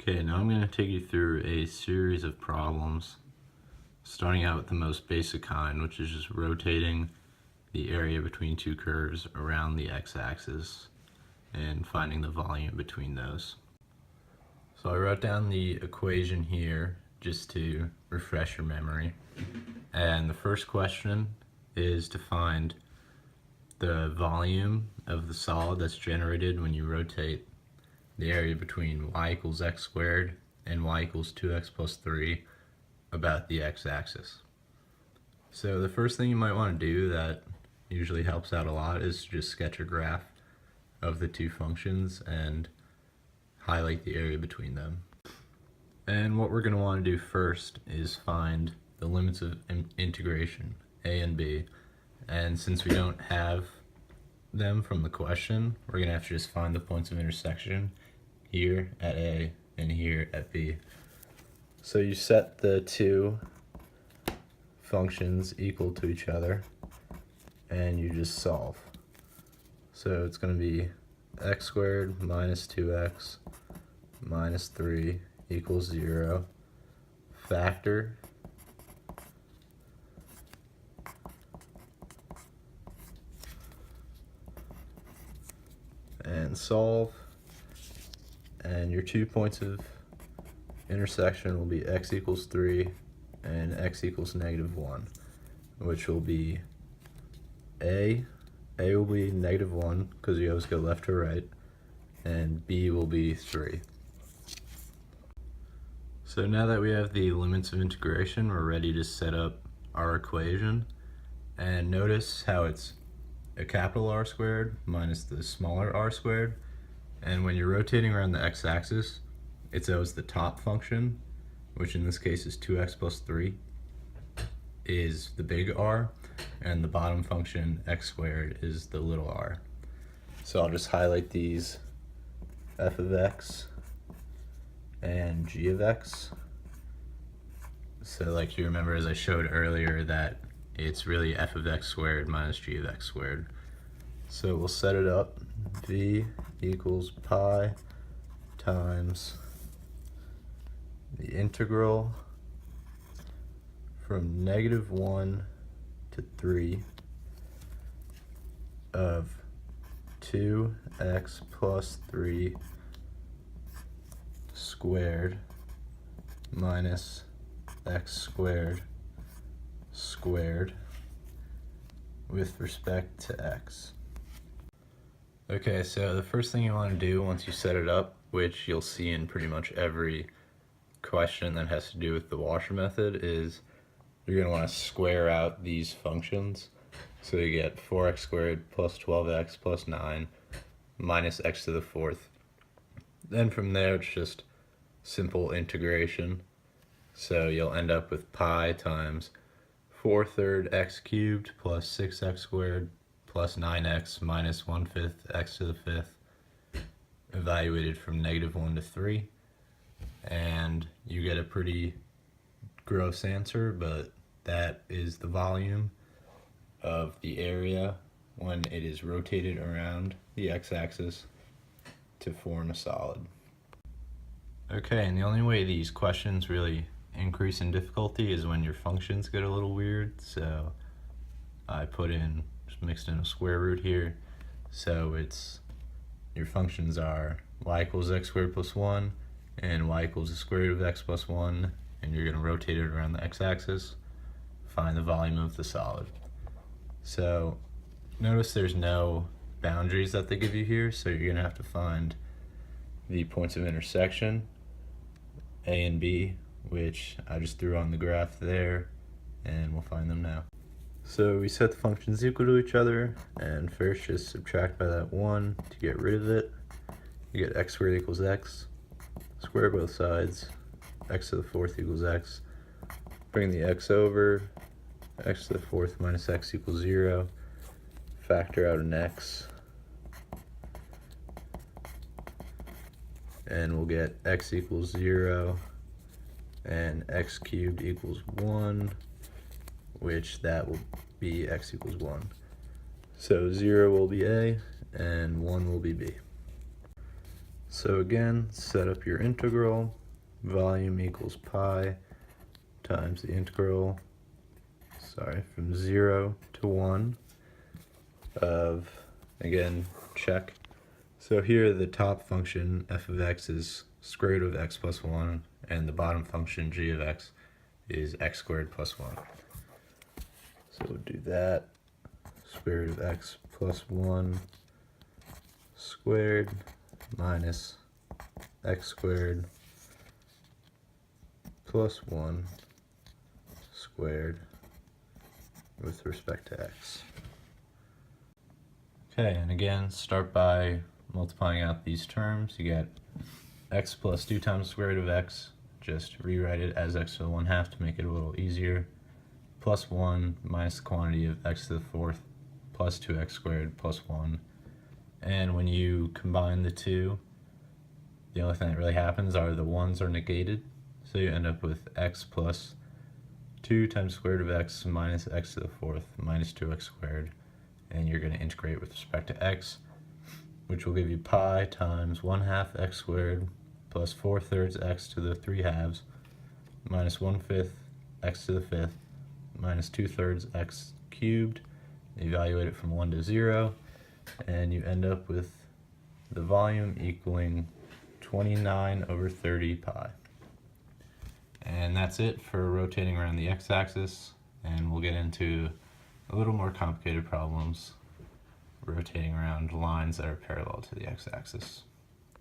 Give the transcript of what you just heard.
Okay, now I'm going to take you through a series of problems, starting out with the most basic kind, which is just rotating the area between two curves around the x-axis and finding the volume between those. So I wrote down the equation here just to refresh your memory. And the first question is to find the volume of the solid that's generated when you rotate the area between y equals x squared and y equals 2x plus 3 about the x-axis. So the first thing you might want to do that usually helps out a lot is just sketch a graph of the two functions and highlight the area between them. And what we're going to want to do first is find the limits of integration, a and b. And since we don't have them from the question, we're going to have to just find the points of intersection here at a and here at b. So you set the two functions equal to each other and you just solve. So it's going to be x squared minus 2x minus 3 equals 0. Factor and solve, and your 2 points of intersection will be x equals 3 and x equals -1, which will be a will be -1 because you always go left to right, and b will be 3. So now that we have the limits of integration, we're ready to set up our equation. And notice how it's a capital R squared minus the smaller r squared. And when you're rotating around the x-axis, it's always the top function, which in this case is 2x plus 3, is the big R, and the bottom function, x squared, is the little r. So I'll just highlight these f of x and g of x. So like you remember, as I showed earlier, that it's really f of x squared minus g of x squared. So we'll set it up. V equals pi times the integral from -1 to 3 of 2x plus 3 squared minus x squared squared with respect to x. Okay, so the first thing you want to do once you set it up, which you'll see in pretty much every question that has to do with the Washer method, is you're going to want to square out these functions. So you get 4x squared plus 12x plus 9 minus x to the 4th. Then from there it's just simple integration. So you'll end up with pi times 4/3 x cubed plus 6x squared plus 9x minus 1/5 x to the 5th, evaluated from -1 to 3. And you get a pretty gross answer, but that is the volume of the area when it is rotated around the x-axis to form a solid. Okay, and the only way these questions really increase in difficulty is when your functions get a little weird. So I just mixed in a square root here. So your functions are y equals x squared plus 1 and y equals the square root of x plus 1, and you're going to rotate it around the x-axis. Find the volume of the solid. So notice there's no boundaries that they give you here, so you're going to have to find the points of intersection, a and b, which I just threw on the graph there, and we'll find them now. So we set the functions equal to each other, and first just subtract by that 1 to get rid of it. You get x squared equals x, square both sides, x to the 4th equals x. Bring the x over, x to the 4th minus x equals 0. Factor out an x, and we'll get x equals 0 and x cubed equals 1, which that will be x equals 1. So 0 will be a and 1 will be b. So again, set up your integral. Volume equals pi times the integral, from 0 to 1 of, again, check. So here the top function, f of x, is square root of x plus 1, and the bottom function, g of x, is x squared plus 1. So we'll do that. Square root of x plus 1 squared minus x squared plus 1 squared with respect to x. Okay, and again, start by multiplying out these terms. You get x plus 2 times the square root of x. Just rewrite it as x to the 1/2 to make it a little easier. Plus 1 minus the quantity of x to the 4th plus 2x squared plus 1. And when you combine the two, the only thing that really happens are the 1's are negated. So you end up with x plus 2 times the square root of x minus x to the 4th minus 2x squared. And you're going to integrate with respect to x, which will give you pi times 1/2 x squared plus 4/3 x to the 3/2 minus 1/5 x to the 5th minus 2/3 x cubed. Evaluate it from 1 to 0, and you end up with the volume equaling 29/30 pi. And that's it for rotating around the x-axis, and we'll get into a little more complicated problems rotating around lines that are parallel to the x-axis.